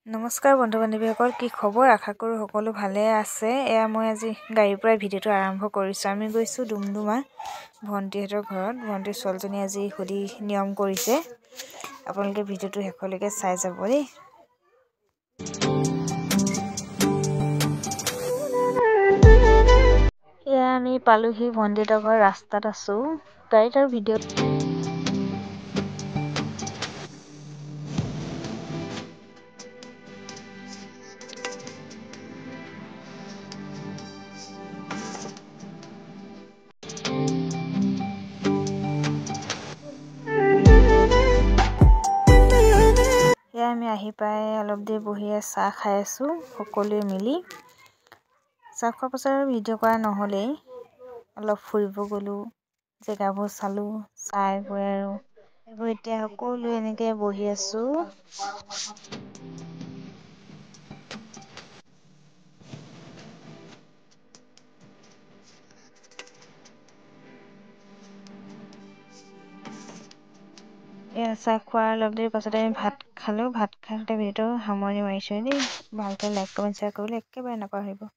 নমস্কাৰ বন্ধু বান্ধৱীসকল, কি খবৰ? আশা কৰোঁ সকলো ভালে আছে। মই আজি গাড়ীৰ পৰাই ভিডিঅ'টো আৰম্ভ কৰিছোঁ। আমি গৈছোঁ ডুমডুমা ভণ্টিহঁতৰ ঘৰত। ভণ্টিৰ ছোৱালীজনী আজি সুধি নিয়ম কৰিছে। আপোনালোকে ভিডিঅ'টো শেষলৈকে চাই যাব দেই। আমি পালোহি ভণ্টিহঁতৰ ঘৰ, ৰাস্তাত আছোঁ। গাড়ীত আৰু ভিডিঅ'ত আমি আহি পাই অলপ দেৰি বহি চাহ খাই আছোঁ সকলোৱে মিলি। চাহ খোৱাৰ পাছত আৰু ভিডিঅ' কৰা নহ'লেই, অলপ ফুৰিব গ'লোঁ, জেগাবোৰ চালোঁ। চাই গৈ আৰু এতিয়া সকলোৱে এনেকৈ বহি আছোঁ। চাহ খোৱাৰ অলপ দেৰি পাছতে আমি ভাত খালোঁ। ভাত খাওঁতে ভিডিঅ'টো সামৰণি মাৰিছোঁ দেই। ভালকৈ লাইক কমেণ্ট শ্বেয়াৰ কৰিবলৈ একেবাৰে নাপাহৰিব।